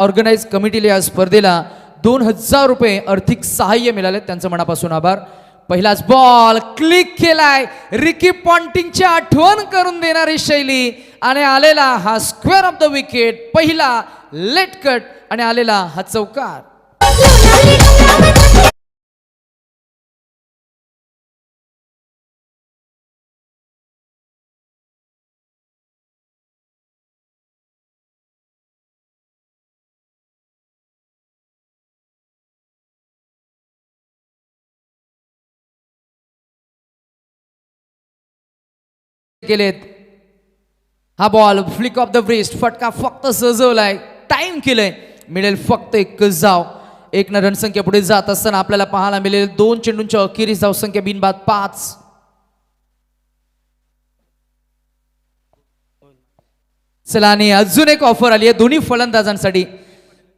Organise कमिटीला या स्पर्धेला 2000 रुपये आर्थिक सहाय्य मिळाले, त्यांचं मनापासून आभार. पहिलाच बॉल क्लिक केलाय, रिकी पॉन्टिंगची आठवण करून देणारी शैली आणि आलेला हा स्क्वेअर ऑफ द विकेट, पहिला लेट कट आणि आलेला हा चौकार. केलेत. हा ball flick of the breast, फटका फक्त सजवलाय, टाइम केलंय, मिळेल फक्त एकच धाव. एक न रणसंख्या पुढे जात असताना आपल्याला पाहायला मिळेल 2 चेंडूंच्या अखेरीस धावसंख्या बिनबाद 5. चला आणि अजून एक ऑफर आली आहे दोन्ही फलंदाजांसाठी.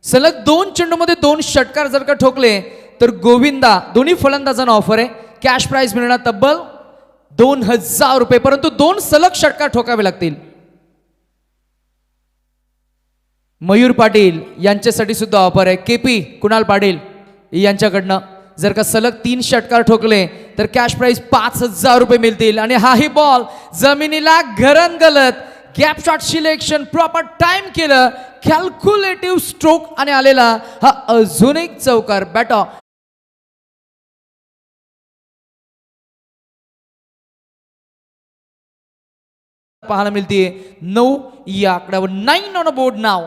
सलग 2 चेंडूमध्ये 2 षटकार जर का ठोकले तर गोविंदा दोन्ही फलंदाजांना ऑफर आहे. कॅश प्राइज मिळणार तब्बल 2000 रुपये, परंतु 2 सलग षटकार ठोकावे लागतील. मयूर पाटील यांच्यासाठी सुद्धा ऑफर आहे. केपी कुणाल पाटील यांच्याकडनं जर का सलग 3 षटकार ठोकले तर कॅश प्राइज 5000 रुपये मिळतील. आणि हाही बॉल जमिनीला घरंगलत, gap shot selection, proper time केलं, कॅल्क्युलेटिव्ह स्ट्रोक आणि आलेला हा अजून एक चौकार. बॅटॉ पाहायला मिळते 9 या आकड्यावर, 9 ऑन अ बोर्ड नाव.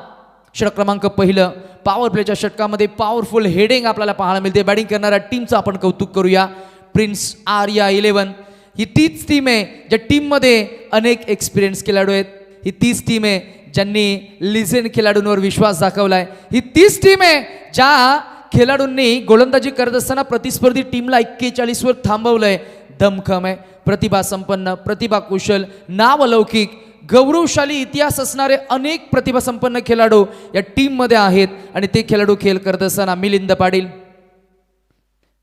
षटक क्रमांक पहिलं, पॉवर प्लेच्या षटकामध्ये पॉवरफुल हेडिंग आपल्याला पाहायला मिळते. बॅटिंग करणाऱ्या टीमचं आपण कौतुक करूया. प्रिन्स आर्या 11 ही तीच टीम आहे ज्या टीममध्ये अनेक एक्सपिरियन्स खेळाडू आहेत. ही तीच टीम आहे ज्यांनी लिजेंड खेळाडूंवर विश्वास दाखवलाय. ही तीच टीम आहे ज्या खेळाडूंनी गोलंदाजी करत असताना प्रतिस्पर्धी टीमला 41 वर थांबवलंय. दमखम आहे, प्रतिभा संपन्न, प्रतिभा कुशल, नावलौकिक, गौरवशाली इतिहास असणारे अनेक प्रतिभा संपन्न खेळाडू या टीम मध्ये आहेत. आणि ते खेळाडू खेळ करत असताना मिलिंद पाटील,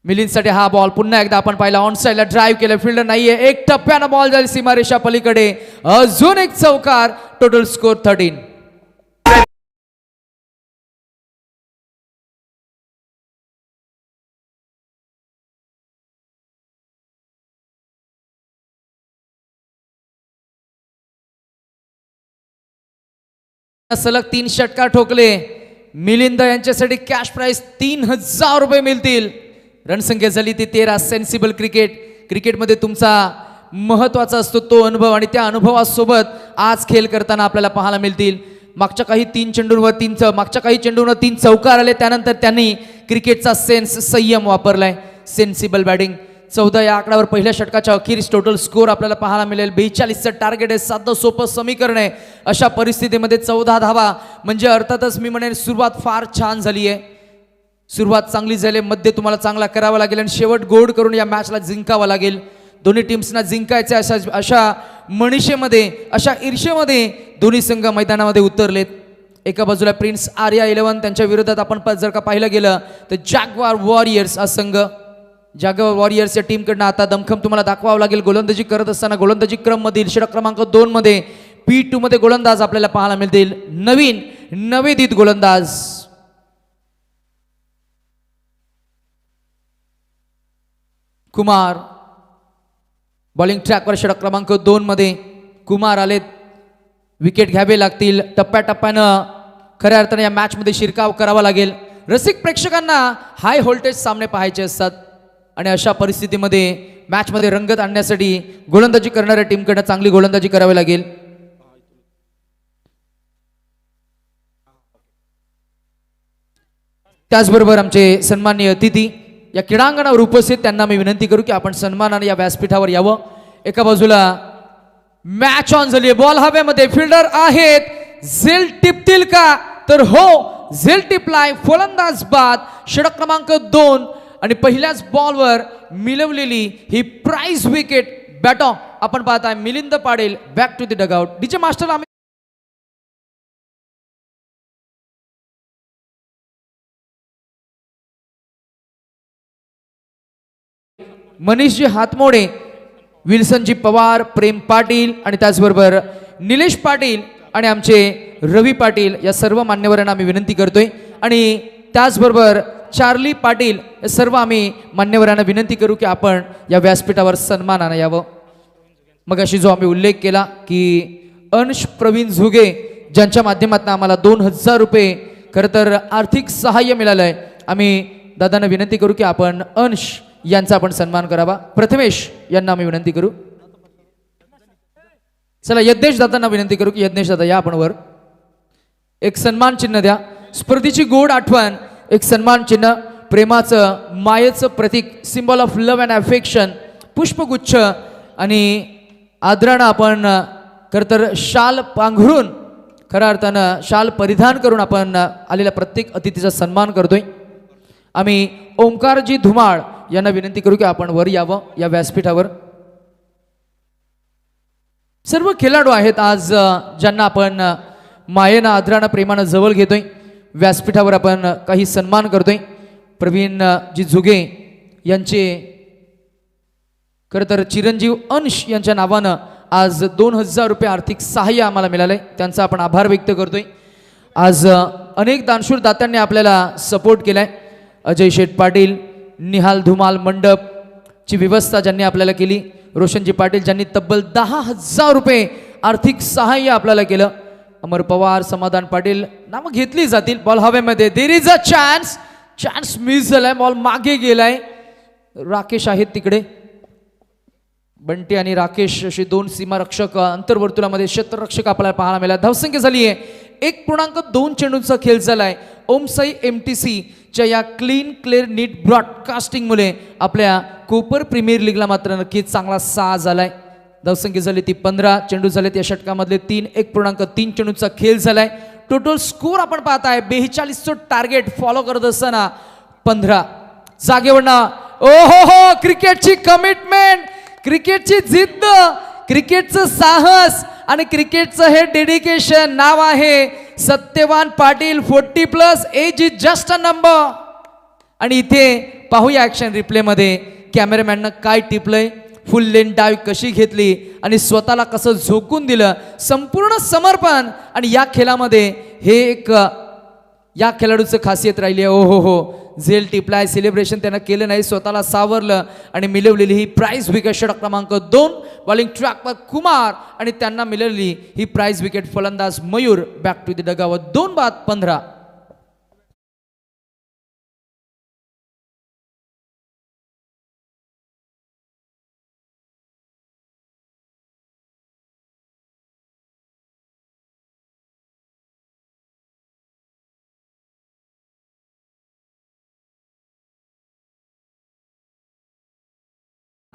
मिलिंदसाठी हा बॉल पुन्हा एकदा आपण पाहिला, ऑन साइडला ड्राईव्ह केलं, फिल्डर नाहीये, एक टप्प्यानं बॉल जाईल सीमारेषा पलीकडे, अजून एक चौकार. Total score 13. सलग 3 षटकार ठोकले. मिलिंद यांच्यासाठी कॅश प्राइस 3000 रुपये मिळतील. रणसंख्या झाली ती 13. सेन्सिबल क्रिकेटमध्ये तुमचा महत्वाचा असतो तो अनुभव, आणि त्या अनुभवासोबत आज खेळ करताना आपल्याला पाहायला मिळतील. मागच्या काही 3 चेंडूंवर 3 चौकार आले. त्यानंतर त्यांनी क्रिकेटचा सेन्स, संयम वापरलाय. Sensible batting. 14 या आकड्यावर पहिल्या षटकाच्या अखेरीस टोटल स्कोर आपल्याला पाहायला मिळेल. 42चं टार्गेट आहे. साधं सोपं समीकरण आहे. अशा परिस्थितीमध्ये 14 धावा म्हणजे अर्थातच मी म्हणेन सुरुवात फार छान झाली आहे. सुरुवात चांगली झाली, मध्य तुम्हाला चांगला करावा लागेल आणि शेवट गोड करून या मॅचला जिंकावा लागेल. दोन्ही टीम्सना जिंकायचे अशा मनिषेमध्ये, अशा ईर्षेमध्ये दोन्ही संघ मैदानामध्ये उतरलेत. एका बाजूला प्रिन्स आर्या 11, त्यांच्या विरोधात आपण जर का पाहिलं गेलं तर जॅग्वार वॉरियर्स हा संघ. जॅग्वार वॉरियर्स या टीमकडनं आता दमखम तुम्हाला दाखवावं लागेल. गोलंदाजी करत असताना गोलंदाजी क्रम मधील षटक क्रमांक 2 मध्ये P2 मध्ये गोलंदाज आपल्याला पाहायला मिळतील. नवेदित गोलंदाज. कुमार बॉलिंग ट्रॅकवर षटक क्रमांक 2 मध्ये कुमार आलेत. विकेट घ्यावे लागतील. टप्प्याटप्प्यानं खऱ्या अर्थाने या मॅच मध्ये शिरकाव करावा लागेल. रसिक प्रेक्षकांना हाय व्होल्टेज सामने पाहायचे असतात आणि अशा परिस्थितीमध्ये मॅच मध्ये रंगत आणण्यासाठी गोलंदाजी करणाऱ्या टीमकडे चांगली गोलंदाजी करावी लागेल. त्याचबरोबर आमचे सन्माननीय अतिथी या क्रीडांगणावर उपस्थित, त्यांना मी विनंती करू की आपण सन्मानाने या व्यासपीठावर यावं. एका बाजूला मॅच ऑन झाली, बॉल हवेमध्ये, फिल्डर आहेत, झेल टिपतील का? तर हो, झेल टिपलाय, फलंदाज बाद. षटक क्रमांक 2 आणि पहिल्याच बॉलवर मिळवलेली ही प्राइज विकेट. बॅटॉ आपण पाहताय Milind Patil back to the dugout. DJ master मनीषजी हातमोडे, विल्सनजी पवार, प्रेम पाटील आणि त्याचबरोबर निलेश पाटील आणि आमचे रवी पाटील या सर्व मान्यवरांना आम्ही विनंती करतोय आणि त्याचबरोबर चार्ली पाटील या सर्व आम्ही मान्यवरांना विनंती करू की आपण या व्यासपीठावर सन्मानानं यावं. मग अशी जो आम्ही उल्लेख केला की अंश प्रवीण झुगे ज्यांच्या माध्यमातून आम्हाला 2000 रुपये खरं तर आर्थिक सहाय्य मिळालं आहे. आम्ही दादांना विनंती करू की आपण अंश यांचा आपण सन्मान करावा. प्रथमेश यांना आम्ही विनंती करू. चला यज्ञेश दादांना विनंती करू की यज्ञेश दादा या आपण वर एक सन्मान चिन्ह द्या. स्पर्धेची गोड आठवण एक सन्मान चिन्ह, प्रेमाचं मायेचं प्रतीक, symbol of love and affection, पुष्पगुच्छ आणि आदरानं आपण खरं तर शाल पांघरून खऱ्या अर्थानं शाल परिधान करून आपण आलेल्या प्रत्येक अतिथीचा सन्मान करतोय. आम्ही ओंकारजी धुमाळ यांना विनंती करू की आपण वर यावं या व्यासपीठावर. सर्व खेळाडू आहेत आज ज्यांना आपण मायेनं आदरानं प्रेमानं जवळ घेतोय. व्यासपीठावर आपण काही सन्मान करतोय. प्रवीण जी झुगे यांचे खरं तर चिरंजीव अंश यांच्या नावानं आज 2000 रुपये आर्थिक सहाय्य आम्हाला मिळालंय. त्यांचा आपण आभार व्यक्त करतोय. आज अनेक दानशूर दात्यांनी आपल्याला सपोर्ट केलाय. अजय शेठ पाटील, निहाल धुमाल मंडपची व्यवस्था ज्यांनी आपल्याला केली, रोशनजी पाटील ज्यांनी तब्बल 10,000 रुपये आर्थिक सहाय्य आपल्याला केलं, अमर पवार, समाधान पाटील नामं घेतली जातील. बॉल हवेमध्ये, there is a chance miss झालाय, बॉल मागे गेलाय. राकेश आहेत तिकडे, बंटी आणि राकेश अशी दोन सीमारक्षक अंतर्वर्तुळामध्ये क्षेत्ररक्षक आपल्याला पाहायला मिळाला. धावसंख्या झाली आहे 1.2 चेंडूंचा खेळ झालाय. ओमसाई MTC च्या या क्लीअर नीट ब्रॉडकास्टिंगमुळे आपल्या कोपर प्रीमियर लीगला मात्र नक्कीच चांगला साथ झालाय. धावसंख्या झाली ती 15, चेंडू झालेत या षटकामधले 3. 1.3 चेंडूंचा खेळ झालाय. टोटल स्कोर आपण पाहताय 42चं टार्गेट फॉलो करत असताना 15 जागेवरनं. ओहो, क्रिकेटची कमिटमेंट, क्रिकेटची जिद्द, क्रिकेटचं साहस आणि क्रिकेटचं हे डेडिकेशन. नाव आहे Satyavan Patil. 40+ age is just a number. आणि इथे पाहूया ऍक्शन रिप्ले मध्ये कॅमेरामॅननं काय टिपलंय, फुल लेन डाव कशी घेतली आणि स्वतःला कसं झोकून दिलं. संपूर्ण समर्पण. आणि या खेळामध्ये हे एक या खेळाडूचं खासियत राहिली आहे. ओ हो, झेल टिपलाय, सेलिब्रेशन त्यानं केलं नाही, स्वतःला सावरलं आणि मिळवलेली ही प्राइज विकेट षटक क्रमांक 2 बॉलिंग ट्रॅकवर कुमार आणि त्यांना मिळालेली ही प्राइज विकेट फलंदाज मयूर. बॅक टू द डगावर 2-15.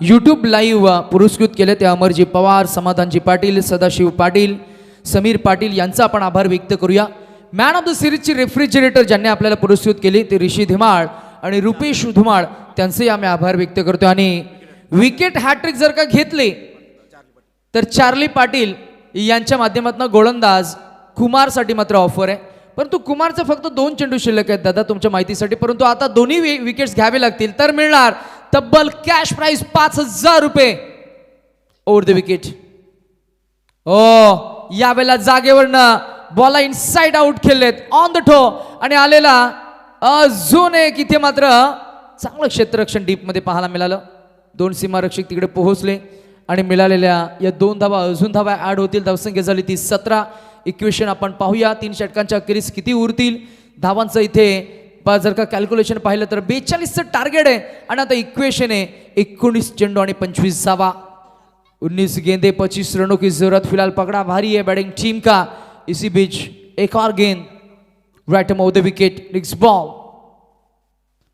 यूट्यूब लाईव्ह पुरस्कृत केले ते अमरजी पवार, समाधानजी पाटील, सदाशिव पाटील, समीर पाटील यांचा आपण आभार व्यक्त करूया. मॅन ऑफ द सिरीजची रेफ्रिजरेटर ज्यांनी आपल्याला पुरस्कृत केली ते ऋषी धुमाळ आणि रुपेश धुमाळ, त्यांचे आम्ही आभार व्यक्त करतो. आणि विकेट हॅट्रिक जर का घेतले तर चार्ली पाटील यांच्या माध्यमातून गोलंदाज कुमारसाठी मात्र ऑफर आहे. परंतु कुमारचं फक्त 2 चेंडू शिल्लक आहेत दादा तुमच्या माहितीसाठी. परंतु आता दोन्ही विकेट्स घ्यावे लागतील तर मिळणार तब्बल कॅश प्राइस 5000 रुपये ओव्हर द विकेट. ओ यावेळेला जागेवरनं बॉला इनसाइड आउट खेळलेत ऑन द टो आणि आलेला अजून एक इथे मात्र चांगलं क्षेत्ररक्षण डीप मध्ये पाहायला मिळालं. 2 सीमारक्षक तिकडे पोहोचले आणि मिळालेल्या या 2 धावा अजून धावा ऍड होतील. धावसंख्या झाली ती 17. इक्वेशन आपण पाहूया 3 षटकांच्या अखेरीस किती उरतील धावांचं. इथे जर का कॅल्क्युलेशन पाहिलं तर 42चं टार्गेट आहे आणि आता इक्वेशन आहे 19 चेंडू आणि 25 धावा, 19 गेंदे 25 रनों की जरूरत. फिलहाल पकड़ा भारी है बैटिंग टीम का. इसी बीच एक और गेंद right about the wicket, next ball.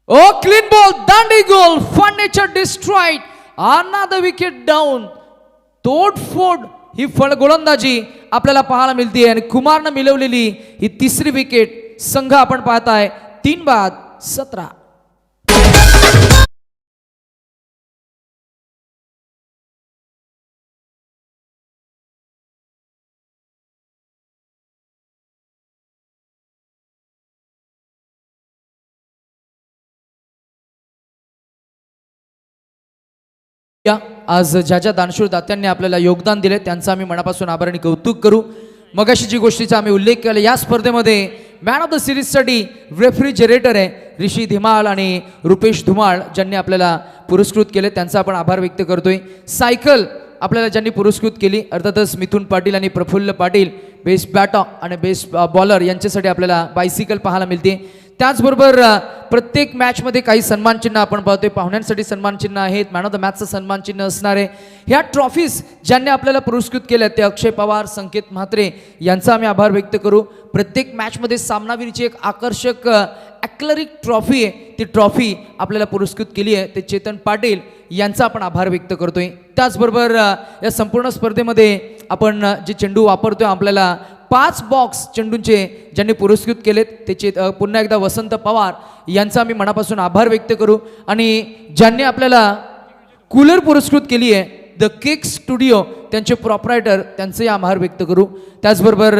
Oh clean ball, दांडी गोल, furniture destroyed, another wicket down. तोडफोड ही फळ गोलंदाजी आपल्याला पाहायला मिळते आणि कुमारनं मिळवलेली ही 3री विकेट. संघ आपण पाहताय 3-17. आज ज्या ज्या दानशूर दात्यांनी आपल्याला योगदान दिले त्यांचं आम्ही मनापासून आभार आणि कौतुक करू. मगाशी जी गोष्टीचा आम्ही उल्लेख केला, या स्पर्धेमध्ये मॅन ऑफ द सिरीजसाठी रेफ्रिजरेटर आहे ऋषी धुमाळ आणि रुपेश धुमाळ ज्यांनी आपल्याला पुरस्कृत केले, त्यांचा आपण आभार व्यक्त करतोय. सायकल आपल्याला ज्यांनी पुरस्कृत केली अर्थातच मिथुन पाटील आणि प्रफुल्ल पाटील, बेस्ट बॅटर आणि बेस्ट बॉलर यांच्यासाठी आपल्याला बायसिकल पाहायला मिळते. त्याचबरोबर प्रत्येक मॅचमध्ये काही सन्मान चिन्ह आपण पाहतोय. पाहुण्यांसाठी सन्मान चिन्ह आहेत, मॅन ऑफ द मॅचचं सन्मान चिन्ह असणार आहे. ह्या ट्रॉफीज ज्यांनी आपल्याला पुरस्कृत केल्या ते अक्षय पवार, संकेत म्हात्रे यांचा आम्ही आभार व्यक्त करू. प्रत्येक मॅचमध्ये सामनावीरची एक आकर्षक ॲक्लरिक ट्रॉफी आहे, ती ट्रॉफी आपल्याला पुरस्कृत केली आहे ते चेतन पाटील यांचा आपण आभार व्यक्त करतोय. त्याचबरोबर या संपूर्ण स्पर्धेमध्ये आपण जे चेंडू वापरतोय आपल्याला 5 बॉक्स चेंडूंचे ज्यांनी पुरस्कृत केलेत त्याचे पुन्हा एकदा वसंत पवार यांचा आम्ही मनापासून आभार व्यक्त करू. आणि ज्यांनी आपल्याला कूलर पुरस्कृत केली आहे द केक स्टुडिओ त्यांचे प्रॉपरायटर त्यांचे आभार व्यक्त करू. त्याचबरोबर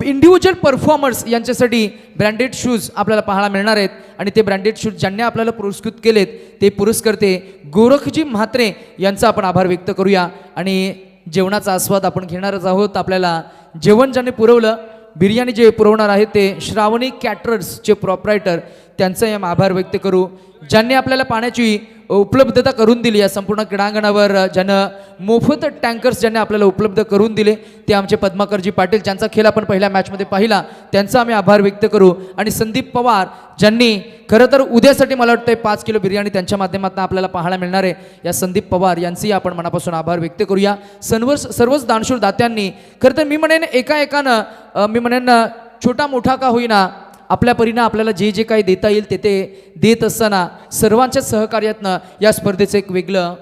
इंडिव्हिज्युअल परफॉर्मर्स यांच्यासाठी ब्रँडेड शूज आपल्याला पाहायला मिळणार आहेत आणि ते ब्रँडेड शूज ज्यांनी आपल्याला पुरस्कृत केलेत ते पुरस्कर्ते गोरखजी म्हात्रे यांचा आपण आभार व्यक्त करूया. आणि जेवणाचा आस्वाद आपण घेणारच आहोत. आपल्याला जेवण ज्यांनी पुरवलं, बिर्याणी जे पुरवणार आहेत ते श्रावणी कॅटरर्सचे प्रॉपरायटर त्यांचाही आभार व्यक्त करू. ज्यांनी आपल्याला पाण्याची उपलब्धता करून दिली या संपूर्ण क्रीडांगणावर, ज्यानं मोफत टँकर्स ज्यांनी आपल्याला उपलब्ध करून दिले ते आमचे पद्माकरजी पाटील, ज्यांचा खेळ आपण पहिल्या मॅचमध्ये पाहिला त्यांचा आम्ही आभार व्यक्त करू. आणि संदीप पवार ज्यांनी खरं तर उद्यासाठी मला वाटतं 5 किलो बिर्याणी त्यांच्या माध्यमातून आपल्याला पाहायला मिळणार आहे. या संदीप पवार यांचंही आपण मनापासून आभार व्यक्त करूया. सर्वच दानशूर दात्यांनी खरं तर मी म्हणेन एकाएकानं छोटा मोठा का होईना आपल्या परीनं आपल्याला जे जे काही देता येईल ते देत असताना सर्वांच्या सहकार्यातनं या स्पर्धेचं एक वेगळं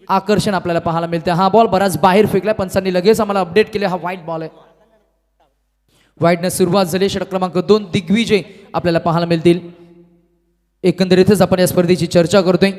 आकर्षण आपल्याला पाहायला मिळतं. हा बॉल बराच बाहेर फेकला, पंचांनी लगेच आम्हाला अपडेट केले हा वाईट बॉल आहे. वाईटनं सुरुवात झाली. षटक क्रमांक 2 दिग्विजय आपल्याला पाहायला मिळतील. एकंदरीतच आपण या स्पर्धेची चर्चा करतोय.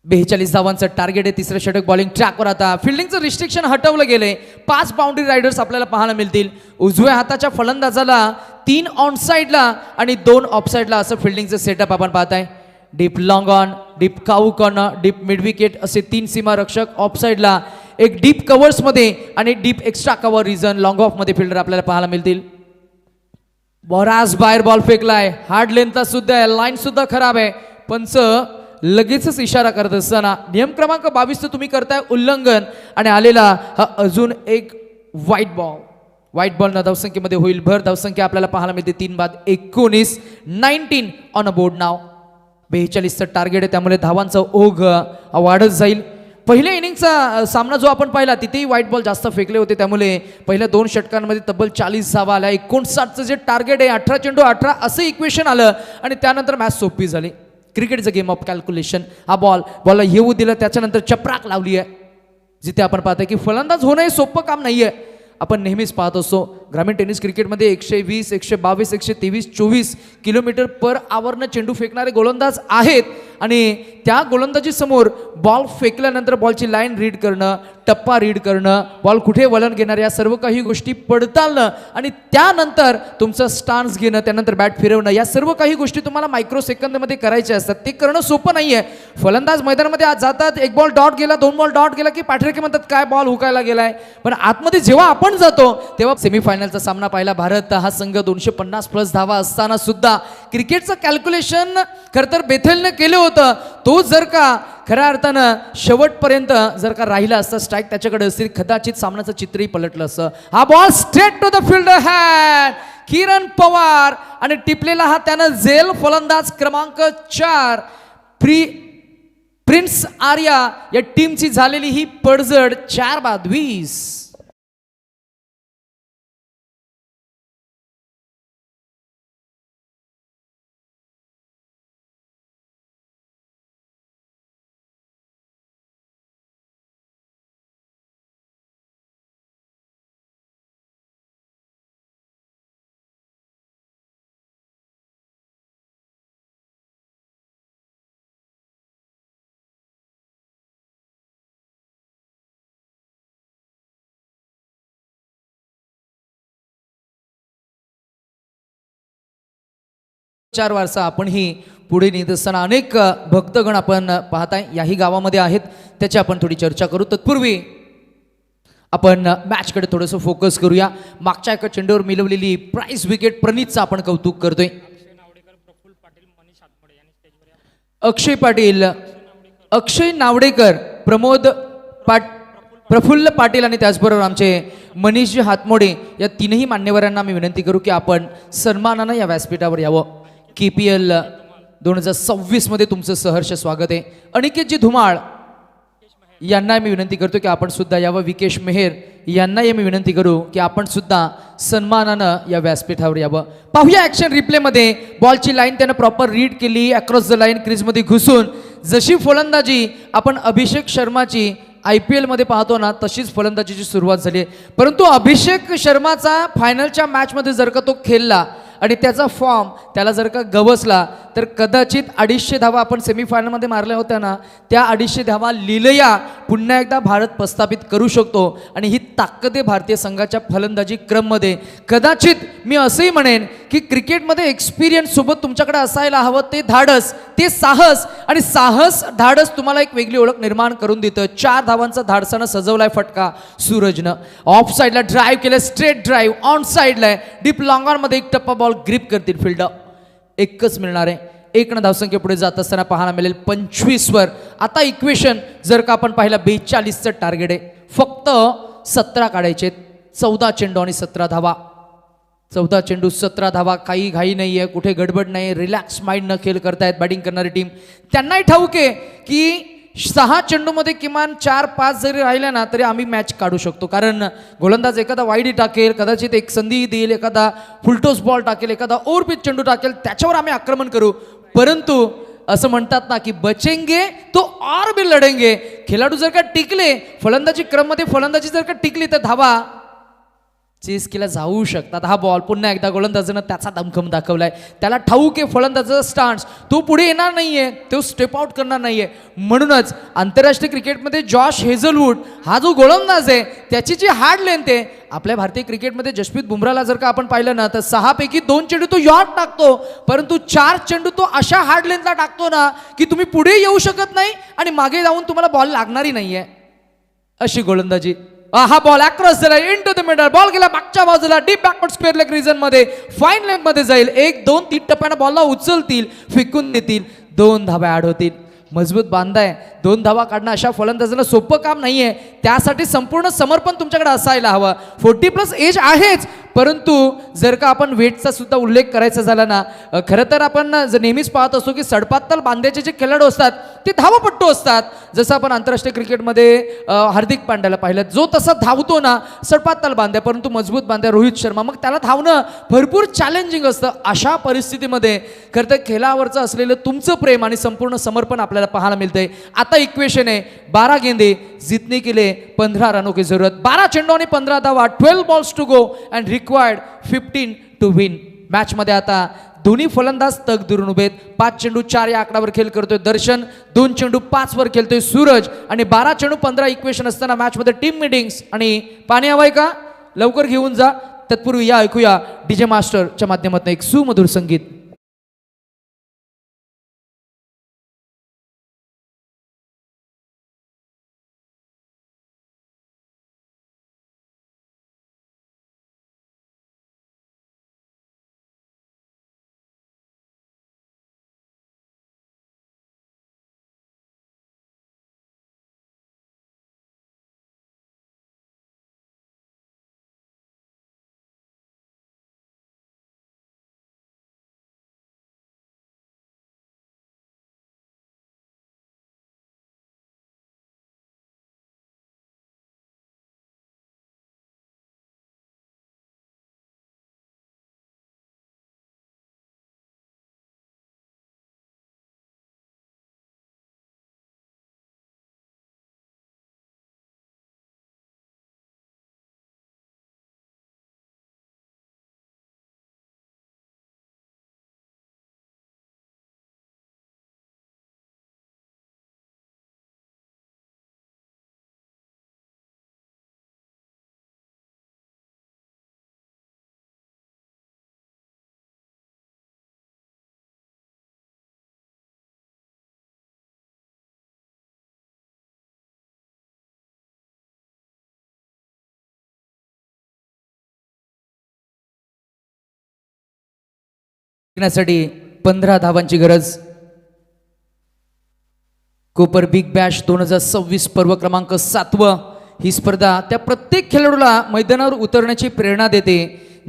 42 धावांचं टार्गेट आहे. तिसरं षटक बॉलिंग ट्रॅकवर. आता फिल्डिंगचं रिस्ट्रिक्शन हटवलं गेलंय. 5 बाउंड्री रायडर्स आपल्याला पाहायला मिळतील. उजव्या हाताच्या फलंदाजाला 3 ऑन साईडला आणि 2 ऑफ साईडला असं फिल्डिंगचं सेटअप आपण पाहताय. Deep long on, deep cow corner, deep mid wicket असे 3 सीमारक्षक. ऑफ साईडला एक डीप कव्हर्समध्ये आणि deep extra cover region long ऑफमध्ये फिल्डर आपल्याला पाहायला मिळतील. बराच बाहेर बॉल फेकलाय. हार्ड लेंथला सुद्धा आहे, लाईन सुद्धा खराब आहे. पंच लगेचच इशारा करत असताना नियम क्रमांक 22 तुम्ही करताय उल्लंघन आणि आलेला हा अजून एक व्हाईट बॉल न धावसंख्येमध्ये होईल भर. धावसंख्या आपल्याला पाहायला मिळते 3 बाद 19 19 ऑन अ बोर्ड नाव. 42चं टार्गेट आहे त्यामुळे धावांचा ओघ वाढत जाईल. पहिल्या इनिंगचा सामना जो आपण पाहिला तिथेही व्हाईट बॉल जास्त फेकले होते त्यामुळे पहिल्या 2 षटकांमध्ये तब्बल 40 धावा आल्या. 59चं जे टार्गेट आहे 18 चेंडू 18 असं इक्वेशन आलं आणि त्यानंतर मॅच सोपी झाली. क्रिकेटचं गेम ऑफ कॅल्क्युलेशन. हा बॉलला येऊ दिलं त्याच्यानंतर चपराक लावली आहे. जिथे आपण पाहतोय की फलंदाज होणं हे सोपं काम नाही आहे. आपण नेहमीच पाहत असतो ग्रामीण टेनिस क्रिकेटमध्ये 120 122 123 24 किलोमीटर पर आवरनं चेंडू फेकणारे गोलंदाज आहेत आणि त्या गोलंदाजी समोर बॉल फेकल्यानंतर बॉलची लाईन रीड करणं, टप्पा रीड करणं, बॉल कुठे वळण घेणार या सर्व काही गोष्टी पडताळणं आणि त्यानंतर तुमचं स्टान्स घेणं, त्यानंतर बॅट फिरवणं या सर्व काही गोष्टी तुम्हाला मायक्रो सेकंदमध्ये करायच्या असतात. ते करणं सोपं नाही आहे. फलंदाज मैदानामध्ये आज जातात, 1 बॉल डॉट गेला 2 बॉल डॉट गेला की पाठरेखे म्हणतात काय बॉल हुकायला गेलाय. पण आतमध्ये जेव्हा आपण जातो तेव्हा सेमीफायनलचा सामना पाहिला. भारत हा संघ 250 प्लस धावा असताना सुद्धा क्रिकेटचं कॅल्क्युलेशन खरं तर बेथेलने केलं होतं. तो जर का खऱ्या अर्थानं शेवटपर्यंत जर का राहिला असता स्ट्राईक त्याच्याकडे असतील कदाचित सामन्याचं चित्रही पलटलं असतं. हा ball straight to the fielder hand Kiran Pawar आणि टिपलेला हा त्यानं झेल फलंदाज क्रमांक 4 प्रिन्स आर्या या टीमची झालेली ही पडझड 4 बाद 20. चार वारसा आपणही पुढे नेत असताना अनेक भक्तगण आपण पाहताय याही गावामध्ये आहेत, त्याची आपण थोडी चर्चा करू. तत्पूर्वी आपण मॅचकडे थोडंसं फोकस करूया. मागच्या एका चेंडूवर मिळवलेली प्राइस विकेट प्रणीतचं आपण कौतुक करतोय. अक्षय पाटील, अक्षय नावडेकर, प्रफुल्ल पाटील आणि त्याचबरोबर आमचे मनीषजी हातमोडे या तीनही मान्यवरांना मी विनंती करू की आपण सन्मानानं या व्यासपीठावर यावं. KPL 2026 मध्ये तुमचं सहर्ष स्वागत आहे. अनिकेतजी धुमाळ यांना मी विनंती करतो की आपण सुद्धा यावं. विकेश मेहर यांनाही मी विनंती करू की आपण सुद्धा सन्मानानं या व्यासपीठावर यावं. पाहूया ॲक्शन रिप्लेमध्ये. बॉलची लाईन त्यानं प्रॉपर रीड केली, अक्रॉस द लाईन क्रीजमध्ये घुसून जशी फलंदाजी आपण अभिषेक शर्माची IPL मध्ये पाहतो ना, तशीच फलंदाजीची सुरुवात झाली. परंतु अभिषेक शर्माचा फायनलच्या मॅचमध्ये जर का तो खेळला आणि त्याचा फॉर्म त्याला जर का गवसला तर कदाचित 250 धावा आपण सेमीफायनलमध्ये मारल्या होत्या ना, त्या 250 धावा लिलया पुन्हा एकदा भारत प्रस्थापित करू शकतो. आणि ही ताकद आहे भारतीय संघाच्या फलंदाजी क्रममध्ये. कदाचित मी असंही म्हणेन की क्रिकेटमध्ये एक्सपिरियन्स सोबत तुमच्याकडे असायला हवं ते धाडस, ते साहस. आणि साहस धाडस तुम्हाला एक वेगळी ओळख निर्माण करून देतं. 4 धावांचा धाडसानं सजवलाय फटका सूरजनं. ऑफ साईडला ड्राईव्ह केलं, स्ट्रेट ड्राईव्ह ऑन साईडला आहे, डीप लॉंग ऑनमध्ये एक टप्पा बॉल ग्रिप करतील फिल्डर. एकच मिळणार आहे. 1 धावसंख्या पुढे जात असताना पाहायला मिळेल 25 वर. आता इक्वेशन जर का आपण पाहिलं 42चं टार्गेट आहे, फक्त 17 काढायचे. 14 चेंडू आणि 17 धावा. 14 चेंडू 17 धावा. काही घाई नाही आहे, कुठे गडबड नाही, रिलॅक्स माइंड न खेळ करतायत बॅटिंग करणारी टीम. त्यांनाही ठाऊक आहे की 6 चेंडूमध्ये किमान 4-5 जरी राहिल्या ना तरी आम्ही मॅच काढू शकतो. कारण गोलंदाज एखादा वाईडी टाकेल, कदाचित एक संधी देईल, एखादा फुलटॉस बॉल टाकेल, एखादा ओव्हरपिच चेंडू टाकेल, त्याच्यावर आम्ही आक्रमण करू. परंतु असं म्हणतात ना की बचेंगे तो और भी लढेंगे. खेळाडू जर का टिकले, फलंदाजी क्रममध्ये फलंदाजी जर का टिकली तर धावा चेस केला जाऊ शकतात. हा बॉल पुन्हा एकदा गोलंदाजानं त्याचा दमखम दाखवलाय. त्याला ठाऊक आहे फलंदाजाचा स्टान्स, तो पुढे येणार नाहीये, तो स्टेप आउट करणार नाहीये. म्हणूनच आंतरराष्ट्रीय क्रिकेटमध्ये जॉश हेझलवूड हा जो गोलंदाज आहे त्याची जी हार्ड लेंथ आहे, आपल्या भारतीय क्रिकेटमध्ये जसप्रीत बुमराला जर का आपण पाहिलं ना तर 6 पैकी 2 चेंडू तो यॉर्क टाकतो, परंतु 4 चेंडू तो अशा हार्ड लेंथला टाकतो ना की तुम्ही पुढे येऊ शकत नाही आणि मागे जाऊन तुम्हाला बॉल लागणारी नाहीये. अशी गोलंदाजी. हा बॉल अक्रॉस झाला, इनटू द मिडल, बॉल गेला मागच्या बाजूला, deep backward square leg region मध्ये, फाईन लेग मध्ये जाईल. 1 2 3 टप्प्यानं बॉलला उचलतील, फेकून देतील, 2 धावा ऍड होतील. मजबूत बांधा आहे. 2 धावा काढणं अशा फलंदाजांना सोपं काम नाहीये. त्यासाठी संपूर्ण समर्पण तुमच्याकडे असायला हवं. 40+ एज आहेच, परंतु जर का आपण वेटचा सुद्धा उल्लेख करायचा झाला ना, खरं तर आपण नेहमीच पाहत असतो की सडपातल बांध्याचे जे खेळाडू असतात ते धावपट्टू असतात. जसं आपण आंतरराष्ट्रीय क्रिकेटमध्ये हार्दिक पांड्याला पाहिलं, जो तसा धावतो ना सडपातल बांध्या, परंतु मजबूत बांध्या रोहित शर्मा, मग त्याला धावणं भरपूर चॅलेंजिंग असतं. अशा परिस्थितीमध्ये खरं तर खेळावरचं असलेलं तुमचं प्रेम आणि संपूर्ण समर्पण आपल्याला पाहायला मिळतंय. आता इक्वेशन आहे 12 गेंदे जीतने के लिए 15 रनों की जरूरत. 12 चेंडू आणि 15 धावा, 12 balls to go and required 15 to win. Match मध्ये आता दोन्ही फलंदाज तग धरून उभेत. 5 चेंडू 4 या आकडावर खेळ करतोय दर्शन, 2 चेंडू 5 वर खेळतोय सूरज आणि 12 चेंडू 15 इक्वेशन असताना मॅच मध्ये टीम मीटिंग्स. आणि पाणी हवंय का लवकर घेऊन जा. तत्पूर्वी या ऐकूया DJ मास्टरच्या माध्यमातून एक सुमधुर संगीत. जिंकण्यासाठी 15 धावांची गरज. कोपर बिग बॅश 2026 पर्व क्रमांक 7. ही स्पर्धा त्या प्रत्येक खेळाडूला मैदानावर उतरण्याची प्रेरणा देते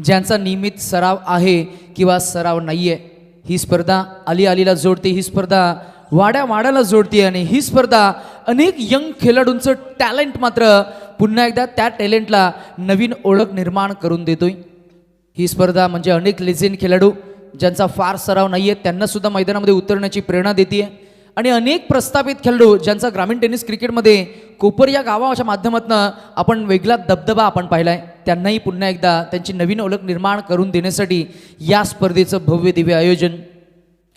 ज्यांचा नियमित सराव आहे किंवा सराव नाहीये. ही स्पर्धा अलीला जोडते, ही स्पर्धा वाड्याला जोडते आणि ही स्पर्धा अनेक यंग खेळाडूंचं टॅलेंट मात्र पुन्हा एकदा त्या टॅलेंटला नवीन ओळख निर्माण करून देतोय. ही स्पर्धा म्हणजे अनेक लेजेंड खेळाडू ज्यांचा फार सराव नाहीये त्यांना सुद्धा मैदानामध्ये उतरण्याची प्रेरणा देते आणि अनेक प्रस्थापित खेळाडू ज्यांचा ग्रामीण टेनिस क्रिकेटमध्ये कोपर या गावाच्या माध्यमातून आपण वेगळा दबदबा आपण पाहिलाय, त्यांनाही पुन्हा एकदा त्यांची नवीन ओळख निर्माण करून देण्यासाठी या स्पर्धेचं भव्य दिव्य आयोजन.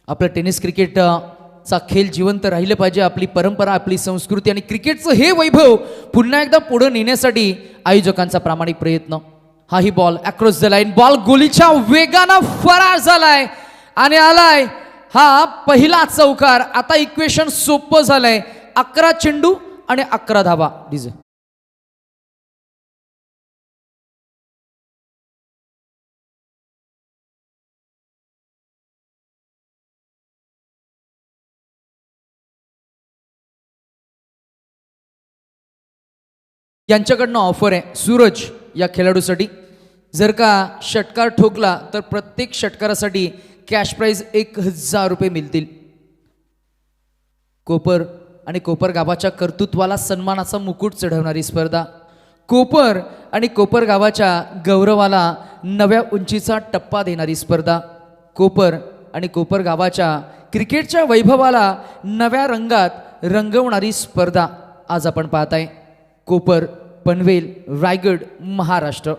आपलं टेनिस क्रिकेटचा खेळ जिवंत राहिलं पाहिजे, आपली परंपरा, आपली संस्कृती आणि क्रिकेटचं हे वैभव पुन्हा एकदा पुढे नेण्यासाठी आयोजकांचा प्रामाणिक प्रयत्न. हा ही ball across the line, ball गोलीच्या वेगानं फरार झालाय आणि आलाय हा पहिला चौकार. आता इक्वेशन सोपं झालंय. 11 चेंडू आणि 11 धावा. डीजे यांच्याकडनं ऑफर आहे सूरज या खेळाडूसाठी. जर का षटकार ठोकला तर प्रत्येक षटकारासाठी कॅश प्राइज 1000 रुपये मिळतील. कोपर आणि कोपर गावाच्या कर्तृत्वाला सन्मानाचा मुकुट चढवणारी स्पर्धा. कोपर आणि कोपर गावाच्या गौरवाला नव्या उंचीचा टप्पा देणारी स्पर्धा. कोपर आणि कोपर गावाच्या क्रिकेटच्या वैभवाला नव्या रंगात रंगवणारी स्पर्धा आज आपण पाहताय. कोपर, पनवेल, रायगड, महाराष्ट्र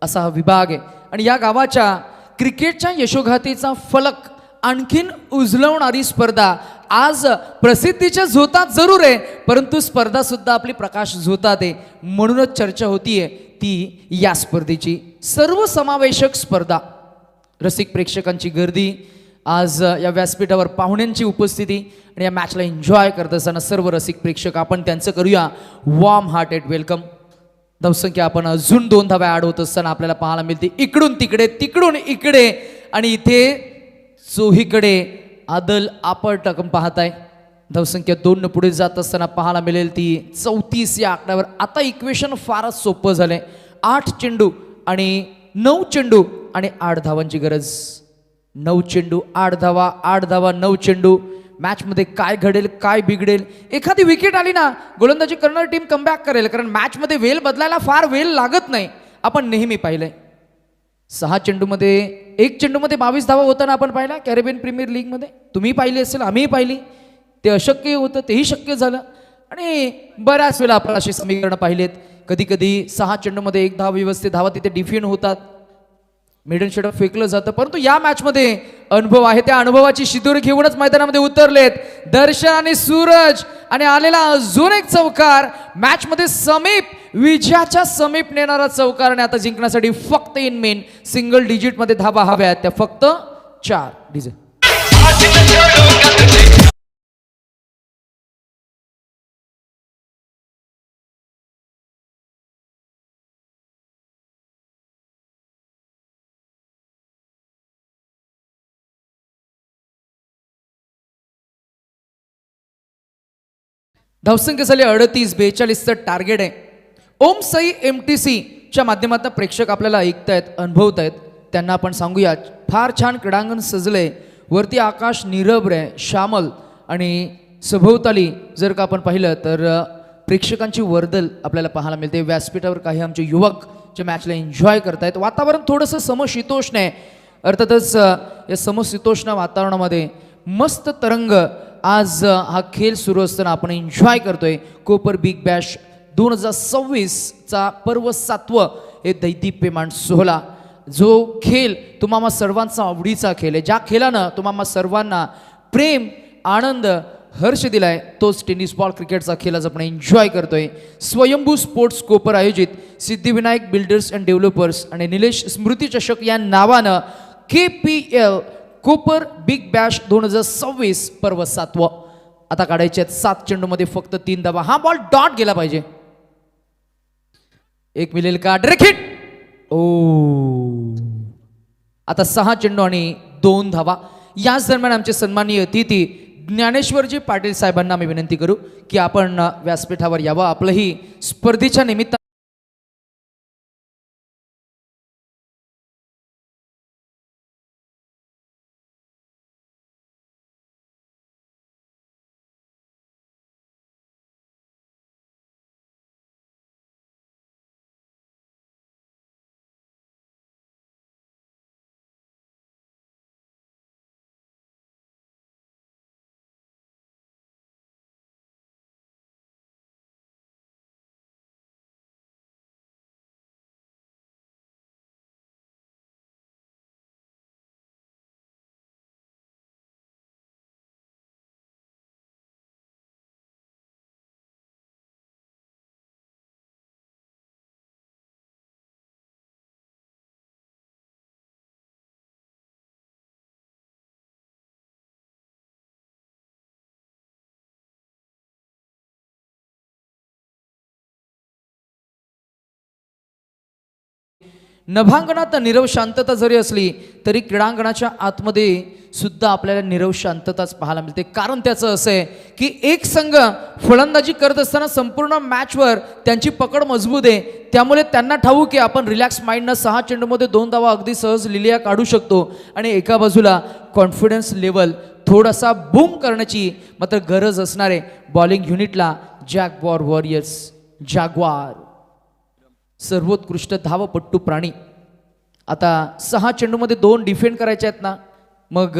असा हा विभाग आहे आणि या गावाच्या क्रिकेटच्या यशोगाथेचा फलक आणखीन उजलवणारी स्पर्धा. आज प्रसिद्धीच्या झोतात जरूर आहे परंतु स्पर्धा सुद्धा आपली प्रकाश झोतात आहे, म्हणूनच चर्चा होतीये ती या स्पर्धेची. सर्वसमावेशक स्पर्धा, रसिक प्रेक्षकांची गर्दी, आज या व्यासपीठावर पाहुण्यांची उपस्थिती आणि या मॅचला एन्जॉय करत असताना सर्व रसिक प्रेक्षक आपण त्यांचं करूया वॉर्म हार्टेड वेलकम. धावसंख्या आपण अजून 2 धाव्या ॲड होत असताना आपल्याला पाहायला मिळते इकडून तिकडे तिकडून इकडे आणि इथे चोहीकडे आदल आपट आपण पाहताय. धावसंख्या 2 पुढे जात असताना पाहायला मिळेल ती 34 या आकड्यावर. आता इक्वेशन फारच सोपं झालंय. 8 चेंडू आणि 9 चेंडू आणि 8 धावांची गरज. 9 चेंडू 8 धावा, 8 धावा 9 चेंडू. मॅचमध्ये काय घडेल, काय बिघडेल. एखादी विकेट आली ना गोलंदाजी करणारी टीम कमबॅक करेल, कारण मॅचमध्ये वेळ बदलायला फार वेळ लागत नाही. आपण नेहमी पाहिलंय 6 चेंडूमध्ये 1 चेंडूमध्ये 22 धावा होताना आपण पाहिला कॅरेबियन प्रीमियर लीगमध्ये. तुम्ही पाहिली असेल, आम्हीही पाहिली. ते अशक्य होतं, तेही शक्य झालं आणि बऱ्याच वेळा आपण अशी समीकरणं पाहिलेत. कधी कधी 6 चेंडूमध्ये 1 धाव व्यवस्थित धावा तिथे डिफेंड होतात, मिडन शेडअप फेकलं जातं. परंतु या मॅचमध्ये अनुभव आहे, त्या अनुभवाची शिदोरी घेऊनच मैदानामध्ये उतरलेत दर्शन आणि सूरज आणि आलेला अजून एक चौकार. मॅचमध्ये समीप, विजयाच्या समीप नेणारा चौकार आणि आता जिंकण्यासाठी फक्त इन मेन सिंगल डिजिटमध्ये धावा हव्यात, त्या फक्त 4. डीजे धावसंख्या झाली 38. 42चं टार्गेट आहे. ओम साई MTC च्या माध्यमातून प्रेक्षक आपल्याला ऐकतायत, अनुभवतायत. त्यांना आपण सांगूया फार छान क्रीडांगण सजलंय, वरती आकाश निरभ्र आहे, श्यामल आणि सभोवताली जर का आपण पाहिलं तर प्रेक्षकांची वर्दळ आपल्याला पाहायला मिळते. व्यासपीठावर काही आमचे युवक जे मॅचला एन्जॉय करतायत. वातावरण थोडंसं समशीतोष्ण आहे. अर्थातच या समशीतोष्ण वातावरणामध्ये मस्त तरंग आज हा खेळ सुरू असताना आपण एन्जॉय करतोय. कोपर बिग बॅश 2026चा पर्व 7वं हे दैदिप्यमान सोहळा. जो खेळ तुम्हाला सर्वांचा आवडीचा खेळ आहे, ज्या खेळानं तुम्हाला सर्वांना प्रेम, आनंद, हर्ष दिलाय, तोच टेनिस बॉल क्रिकेटचा खेळ आज आपण एन्जॉय करतोय. स्वयंभू स्पोर्ट्स कोपर आयोजित सिद्धिविनायक बिल्डर्स अँड डेव्हलपर्स आणि निलेश स्मृती चषक या नावानं KPL कोपर बिग बॅश 2026 पर्व 7वं. आता काढायचे आहेत 7 चेंडूमध्ये फक्त 3 धावा. हा बॉल डॉट गेला पाहिजे. एक मिळेल का? Direct hit. ओ, आता 6 चेंडू आणि 2 धावा. याच दरम्यान आमचे सन्माननीय अतिथी ज्ञानेश्वरजी पाटील साहेबांना मी विनंती करू की आपण व्यासपीठावर यावं. आपलंही स्पर्धेच्या निमित्तानं नभांगणात नीरव शांतता जरी असली तरी क्रीडांगणाच्या आतमध्ये सुद्धा आपल्याला नीरव शांतताच पाहायला मिळते. कारण त्याचं असं आहे की एक संघ फलंदाजी करत असताना संपूर्ण मॅचवर त्यांची पकड मजबूत आहे. त्यामुळे त्यांना ठाऊक की आपण रिलॅक्स माइंडनं 6 चेंडूमध्ये 2 धावा अगदी सहज लिलिया काढू शकतो. आणि एका बाजूला कॉन्फिडन्स लेवल थोडासा बूम करण्याची मात्र गरज असणारे बॉलिंग युनिटला जॅग्वार वॉरियर्स जाग्वार सर्वोत्कृष्ट धावपट्टू प्राणी. आता 6 चेंडूमध्ये 2 डिफेंड करायचे आहेत ना, मग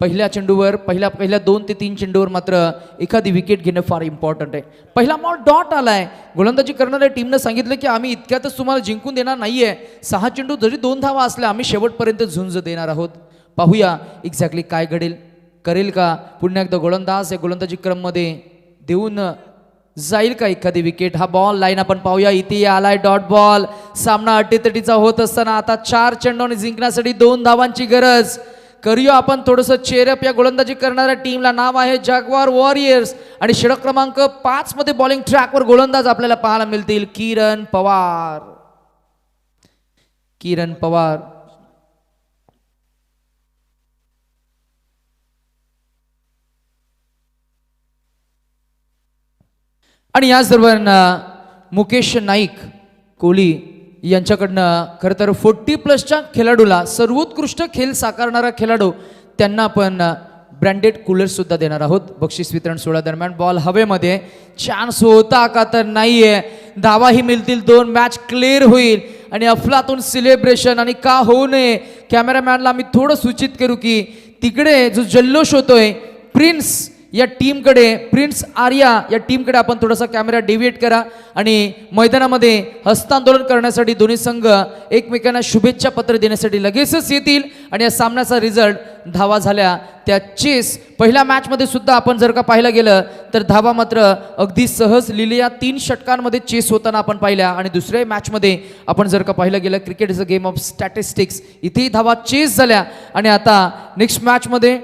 पहिल्या चेंडूवर पहिल्या 2 ते 3 चेंडूवर मात्र एखादी विकेट घेणं फार इम्पॉर्टंट आहे. पहिला बॉल डॉट आलाय. गोलंदाजी करणाऱ्या टीमनं सांगितलं की आम्ही इतक्यातच तुम्हाला जिंकून देणार नाहीये. 6 चेंडू जरी 2 धावा असल्या आम्ही शेवटपर्यंत झुंज देणार आहोत. पाहूया एक्झॅक्टली काय घडेल. करेल का पुन्हा एकदा गोलंदाज या गोलंदाजी क्रममध्ये देऊन जाईल का एखादी विकेट. हा बॉल लाईन आपण पाहूया. इथे आलाय डॉट बॉल. सामना अटीतटीचा होत असताना आता 4 चेंडूने जिंकण्यासाठी 2 धावांची गरज. करूया आपण थोडंसं चेअरअप या गोलंदाजी करणाऱ्या टीमला. नाव आहे जाग्वार वॉरियर्स आणि षटक क्रमांक 5 मध्ये बॉलिंग ट्रॅकवर गोलंदाज आपल्याला पाहायला मिळतील किरण पवार. किरण पवार आणि याच दरम्यान मुकेश नाईक कोहली यांच्याकडनं खरं तर 40+ खेळाडूला सर्वोत्कृष्ट खेळ साकारणारा खेळाडू त्यांना आपण ब्रँडेड कूलर सुद्धा देणार आहोत. बक्षीस वितरण सोहळ्या दरम्यान बॉल हवेमध्ये. चान्स होता का तर नाहीये. धावाही मिळतील 2. मॅच क्लिअर होईल आणि अफलातून सेलिब्रेशन. आणि का होऊ नये. कॅमेरामॅनला मी थोडं सूचित करू की तिकडे जो जल्लोष होतोय प्रिन्स या टीमकडे, प्रिन्स आर्या या टीमकडे आपण थोडासा कॅमेरा डेव्हिएट करा आणि मैदानामध्ये हस्तांदोलन करण्यासाठी दोन्ही संघ एकमेकांना शुभेच्छा पत्र देण्यासाठी लगेचच येतील. आणि या सामन्याचा रिझल्ट धावा झाल्या त्या चेस. पहिल्या मॅचमध्ये सुद्धा आपण जर का पाहायला गेलं तर धावा मात्र अगदी सहज लिहिल्या 3 षटकांमध्ये चेस होताना आपण पाहिल्या. आणि दुसऱ्या मॅचमध्ये आपण जर का पाहायला गेलं cricket is a game of statistics. इथेही धावा चेस झाल्या. आणि आता नेक्स्ट मॅचमध्ये